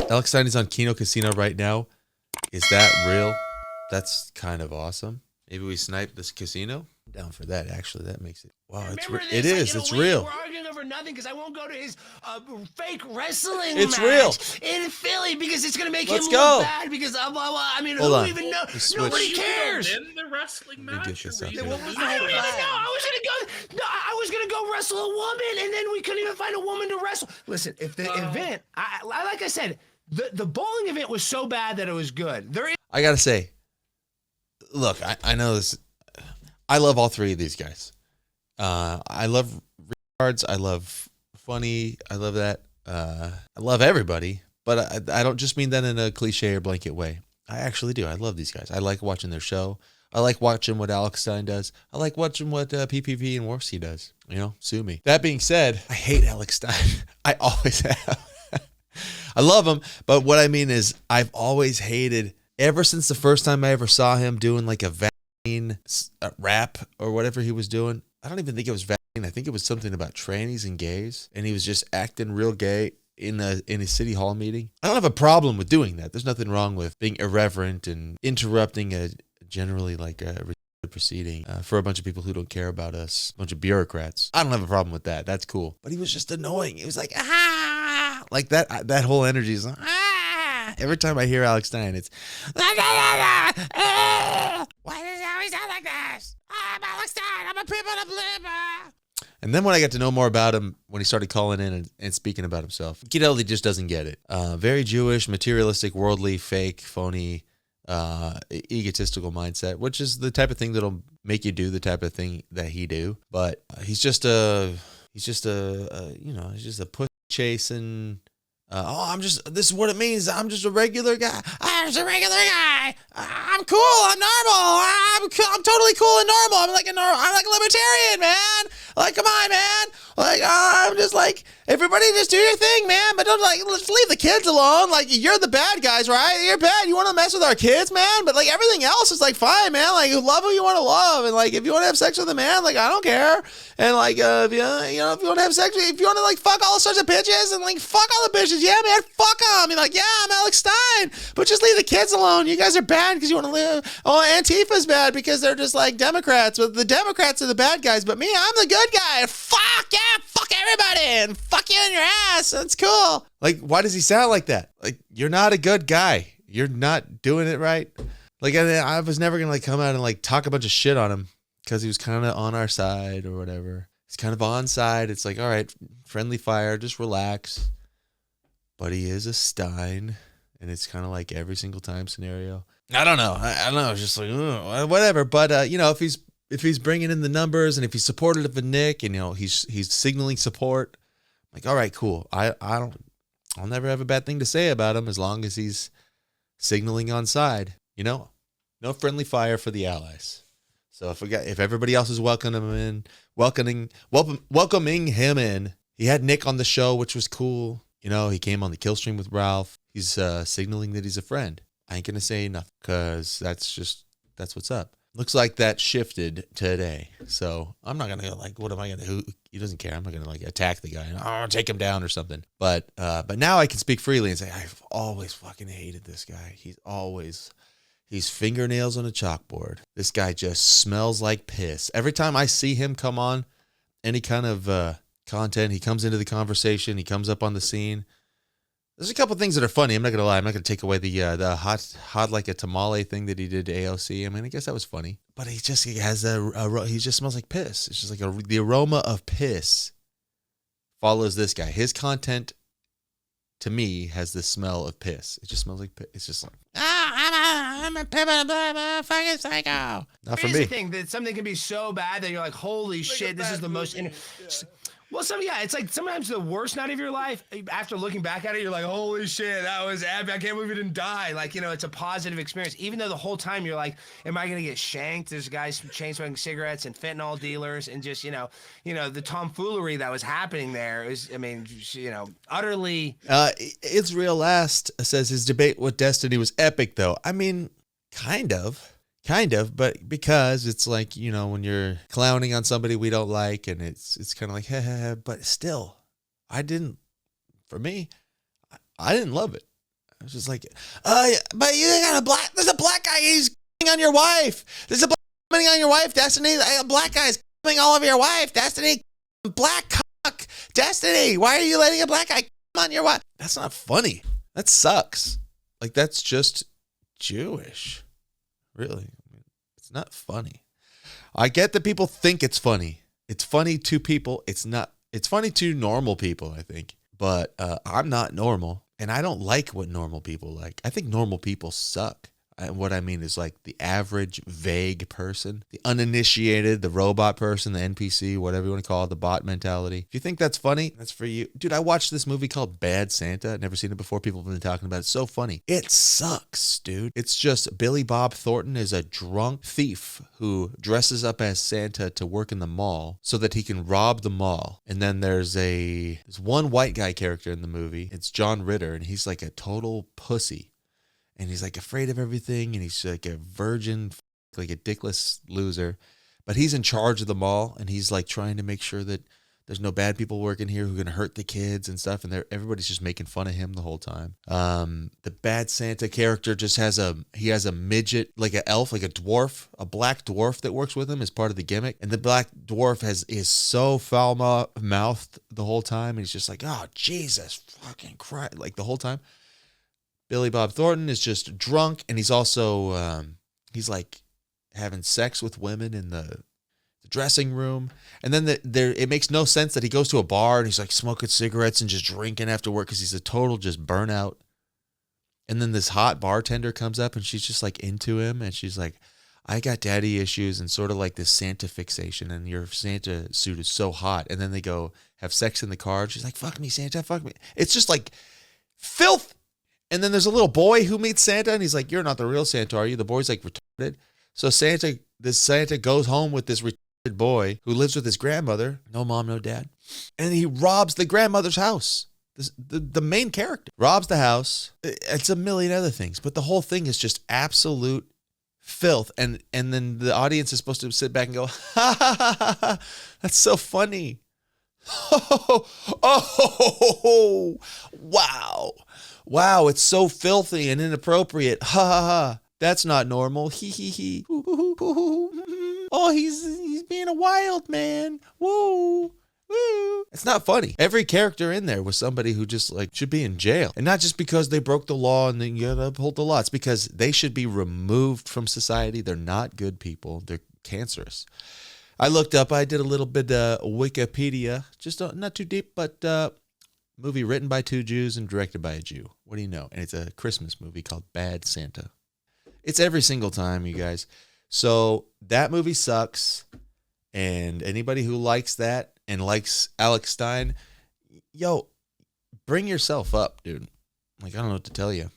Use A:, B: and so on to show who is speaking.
A: Alex Stein is on Kino Casino right now. Is that real? That's kind of awesome. Maybe we snipe this casino. I'm down for that. Actually, that makes it. Wow, it is. It's real.
B: We're arguing over nothing because I won't go to his fake wrestling
A: It's
B: match
A: real.
B: in Philly because it's going to make
A: Let's
B: him
A: go.
B: look bad because I mean,
A: Hold
B: who
A: on.
B: even know?
A: Switch.
B: Nobody cares.
C: In the wrestling
A: Let me
C: match.
A: get this
C: or
A: up
C: we-
A: here.
B: I don't even know. I was gonna go wrestle a woman, and then we couldn't even find a woman to wrestle. Listen, if the event, like I said, the bowling event was so bad that it was good.
A: I gotta say, look, I know this. I love all three of these guys. I love retards. I love funny. I love that. I love everybody, but I don't just mean that in a cliche or blanket way. I actually do. I love these guys. I like watching their show. I like watching what Alex Stein does. I like watching what PPV and Warski does. You know, sue me. That being said, I hate Alex Stein. I always have. I love him, but what I mean is I've always hated, ever since the first time I ever saw him doing like a vaccine rap or whatever he was doing. I don't even think it was vaccine. I think it was something about trannies and gays, and he was just acting real gay in a city hall meeting. I don't have a problem with doing that. There's nothing wrong with being irreverent and interrupting a generally like a proceeding for a bunch of people who don't care about us, a bunch of bureaucrats. I don't have a problem with that. That's cool. But he was just annoying. It was like, like that whole energy is like, every time I hear Alex Stein, it's why does he always sound like this? I'm Alex Stein. I'm a people to believe. And then when I got to know more about him, when he started calling in and speaking about himself, you could tell he just doesn't get it. Very Jewish, materialistic, worldly, fake, phony, egotistical mindset, which is the type of thing that'll make you do the type of thing that he do. But he's just a push chasing. This is what it means. I'm just a regular guy. I'm just a regular guy. I'm cool. I'm normal. I'm totally cool and normal. I'm like a libertarian, man. Like, come on, man. Like, I'm just like, everybody just do your thing, man. But don't let's leave the kids alone. Like, you're the bad guys, right? You're bad. You want to mess with our kids, man. But like everything else is like fine, man. Like, love who you want to love, and like if you want to have sex with a man, like I don't care. And like, if you want to have sex, if you want to like fuck all sorts of bitches and like fuck all the bitches, yeah, man, fuck them. You're like, yeah, I'm Alex Stein, but just leave the kids alone. You guys are bad because you want to live. Oh, Antifa's bad because they're just like Democrats. But the Democrats are the bad guys. But me, I'm the good guy. Fuck yeah, fuck everybody, and fuck you in your ass. That's cool. Like, why does he sound like that? Like, you're not a good guy. You're not doing it right. Like, I was never gonna like come out and like talk a bunch of shit on him because he was kind of on our side or whatever. He's kind of on side. It's like, all right, friendly fire, just relax. But he is a Stein, and it's kind of like every single time scenario. I don't know. I don't know. It's just like, whatever. But if he's bringing in the numbers and if he's supportive of Nick and he's signaling support, like, all right, cool. I'll never have a bad thing to say about him as long as he's signaling on side. No friendly fire for the allies. So if everybody else is welcoming him in, he had Nick on the show, which was cool. He came on the kill stream with Ralph. He's signaling that he's a friend. I ain't gonna say nothing because that's what's up. Looks like that shifted today. So I'm not gonna what am I gonna do? He doesn't care. I'm not gonna attack the guy and take him down or something. But now I can speak freely and say I've always fucking hated this guy. He's fingernails on a chalkboard. This guy just smells like piss. Every time I see him come on any kind of content, he comes into the conversation, he comes up on the scene. There's a couple things that are funny. I'm not going to lie. I'm not going to take away the hot like a tamale thing that he did to AOC. I mean, I guess that was funny. But he just smells like piss. It's just like the aroma of piss follows this guy. His content, to me, has the smell of piss. It just smells like piss. It's just like, I'm a fucking psycho. Not for me.
B: Here's the thing, that something can be so bad that you're like, holy shit, this is the most... Well, it's like sometimes the worst night of your life, after looking back at it, you're like, holy shit, that was epic. I can't believe he didn't die. Like, it's a positive experience. Even though the whole time you're like, am I going to get shanked? There's guys chain smoking cigarettes and fentanyl dealers and just, the tomfoolery that was happening there is, utterly.
A: Israel Last says his debate with Destiny was epic, though. I mean, kind of, but because it's like, when you're clowning on somebody we don't like, and it's kind of like, but still, I didn't love it. was just like, but you got there's a black guy, he's on your wife. There's a black coming on your wife, Destiny. A black guy is coming all over your wife, Destiny. Black cock, Destiny. Why are you letting a black guy come on your wife? That's not funny. That sucks. Like, that's just Jewish. Really. It's not funny. I get that people think it's funny. It's funny to people. It's not. It's funny to normal people, I think. But I'm not normal. And I don't like what normal people like. I think normal people suck. And what I mean is like the average vague person, the uninitiated, the robot person, the NPC, whatever you want to call it, the bot mentality. If you think that's funny, that's for you. Dude, I watched this movie called Bad Santa. Never seen it before. People have been talking about it. It's so funny. It sucks, dude. It's just Billy Bob Thornton is a drunk thief who dresses up as Santa to work in the mall so that he can rob the mall. And then there's one white guy character in the movie. It's John Ritter, and he's like a total pussy. And he's like afraid of everything, and he's like a virgin, like a dickless loser. But he's in charge of the mall, and he's like trying to make sure that there's no bad people working here who are going to hurt the kids and stuff. And everybody's just making fun of him the whole time. The Bad Santa character just has a midget, like an elf, like a dwarf, a black dwarf that works with him as part of the gimmick. And the black dwarf is so foul-mouthed the whole time. And he's just like, oh, Jesus fucking Christ, like the whole time. Billy Bob Thornton is just drunk, and he's also, he's like having sex with women in the dressing room. And then it makes no sense that he goes to a bar and he's like smoking cigarettes and just drinking after work because he's a total just burnout. And then this hot bartender comes up and she's just like into him, and she's like, I got daddy issues and sort of like this Santa fixation, and your Santa suit is so hot. And then they go have sex in the car, and she's like, fuck me, Santa, fuck me. It's just like filth. And then there's a little boy who meets Santa, and he's like, you're not the real Santa, are you? The boy's like retarded. So this Santa goes home with this retarded boy who lives with his grandmother. No mom, no dad. And he robs the grandmother's house. The main character robs the house. It's a million other things, but the whole thing is just absolute filth. And then the audience is supposed to sit back and go, ha, ha, ha, ha, ha. That's so funny. Oh, wow. Wow, it's so filthy and inappropriate. Ha ha ha. That's not normal. He he he. Oh, he's being a wild man. Woo. Woo. It's not funny. Every character in there was somebody who just like should be in jail. And not just because they broke the law and then you gotta uphold the law. It's because they should be removed from society. They're not good people. They're cancerous. I looked up, I did a little bit of Wikipedia, just not too deep, but movie written by two Jews and directed by a Jew. What do you know? And it's a Christmas movie called Bad Santa. It's every single time, you guys. So that movie sucks. And anybody who likes that and likes Alex Stein, yo, bring yourself up, dude. Like, I don't know what to tell you.